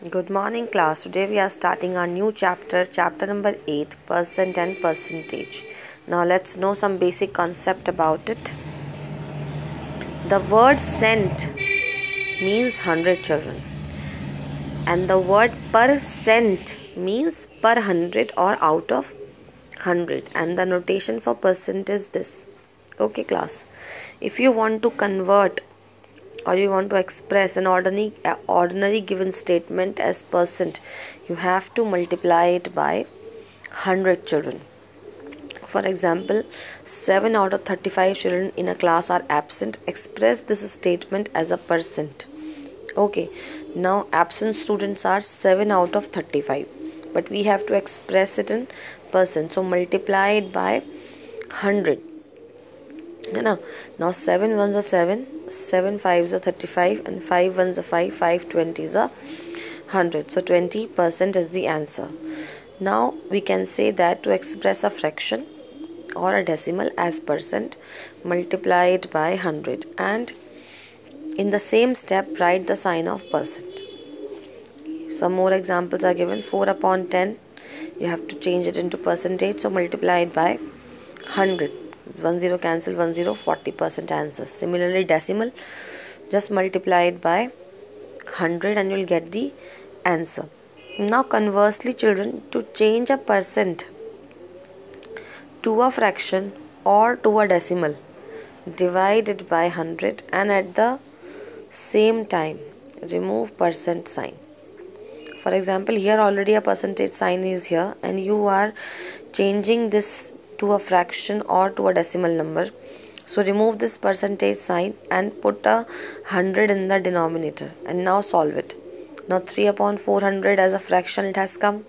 Good morning, class. Today we are starting our new chapter, chapter number 8, percent and percentage. Now let's know some basic concept about it. The word cent means 100, children, and the word percent means per 100 or out of 100, and the notation for percent is this. Okay, class. If you want to convert or you want to express an ordinary given statement as percent, you have to multiply it by 100, children. For example, 7 out of 35 children in a class are absent. Express this statement as a percent. Okay, now absent students are 7 out of 35, but we have to express it in percent, so multiply it by 100. Now 7 ones are 7, 7 fives are 35, and 5 ones are 5, 5 20s are 100. So 20% is the answer. Now we can say that to express a fraction or a decimal as percent, multiply it by 100, and in the same step write the sign of percent. Some more examples are given. 4 upon 10, you have to change it into percentage, so multiply it by 100. 1 0 cancel 1 0, 40% answer. Similarly, decimal, just multiply it by 100 and you will get the answer. Now conversely, children, to change a percent to a fraction or to a decimal, divide it by 100 and at the same time remove percent sign. For example, here already a percentage sign is here and you are changing this to a fraction or to a decimal number. So remove this percentage sign and put a 100 in the denominator and now solve it. Now 3 upon 400 as a fraction it has come.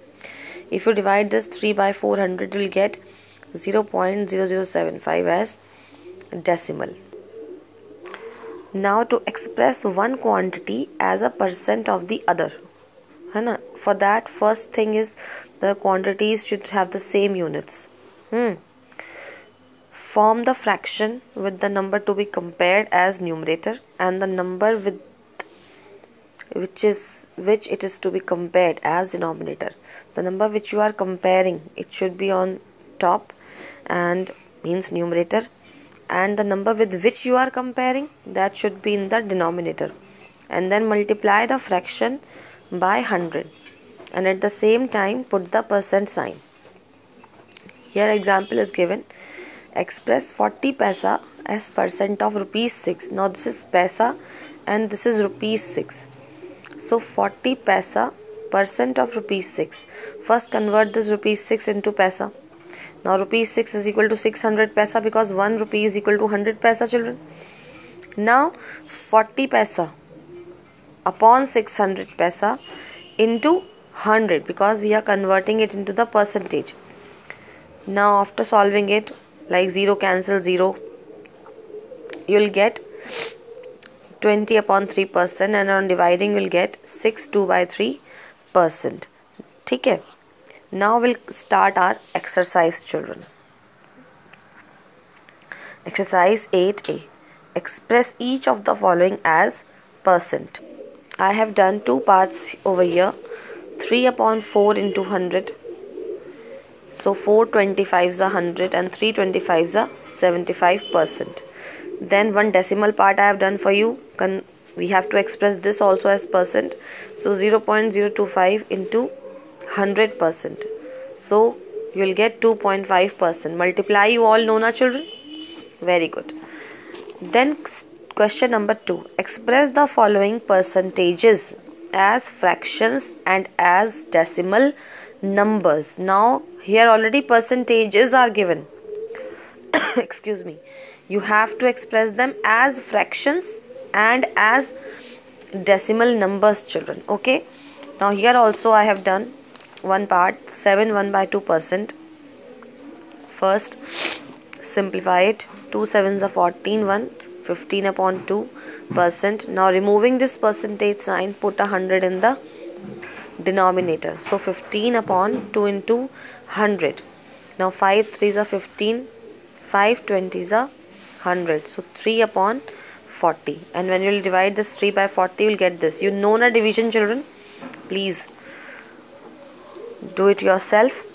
If you divide this 3 by 400, you will get 0.0075 as decimal. Now to express one quantity as a percent of the other. For that, first thing is the quantities should have the same units. Form the fraction with the number to be compared as numerator and the number with which it is to be compared as denominator. The number which you are comparing, it should be on top and means numerator, and the number with which you are comparing, that should be in the denominator, and then multiply the fraction by 100 and at the same time put the percent sign. Here example is given. Express 40 paisa as percent of rupees 6. Now this is paisa and this is rupees 6. So 40 paisa percent of rupees 6. First convert this rupees 6 into paisa. Now rupees 6 is equal to 600 paisa because 1 rupee is equal to 100 paisa, children. Now 40 paisa upon 600 paisa into 100 because we are converting it into the percentage. Now after solving it, like 0 cancel 0, you will get 20 upon 3%, and on dividing you will get 6 2 by 3%. Okay. Now we'll start our exercise, children. Exercise 8A. Express each of the following as percent. I have done two parts over here. 3 upon 4 into 100. So 4 25s are 100 and 3 25s are 75%. Then one decimal part I have done for you. We have to express this also as percent. So 0.025 into 100%. So you will get 2.5%. Multiply, you all know, na children? Very good. Then question number 2. Express the following percentages as fractions and as decimal numbers. Now here already percentages are given. Excuse me. You have to express them as fractions and as decimal numbers, children. Okay. Now here also I have done one part. 7 1 by 2%. First simplify it. 2 7s are 14, 1 15 upon 2%. Now removing this percentage sign, put 100 in the denominator. So 15 upon 2 into 100. Now 5 3s are 15, 5 20s are 100. So 3 upon 40. And when you will divide this 3 by 40, you will get this. You know na division, children? please do it yourself.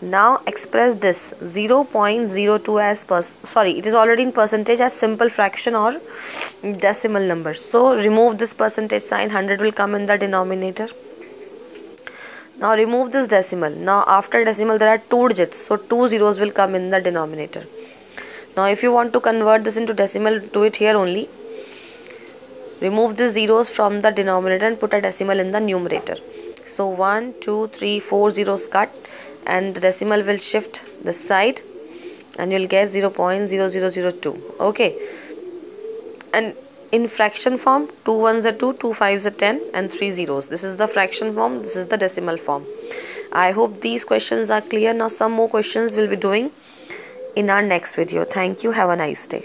Now express this 0.02 as it is already in percentage as simple fraction or decimal number. So remove this percentage sign, 100 will come in the denominator. Now remove this decimal. Now after decimal there are 2 digits, so 2 zeros will come in the denominator. Now if you want to convert this into decimal, do it here only. Remove the zeros from the denominator and put a decimal in the numerator. So 1, 2, 3, 4 zeros cut, and the decimal will shift this side and you will get 0.0002. okay, and in fraction form 2 ones are 2, 2 fives are 10, and 3 zeros. This is the fraction form, this is the decimal form. I hope these questions are clear. Now some more questions we'll be doing in our next video. Thank you. Have a nice day.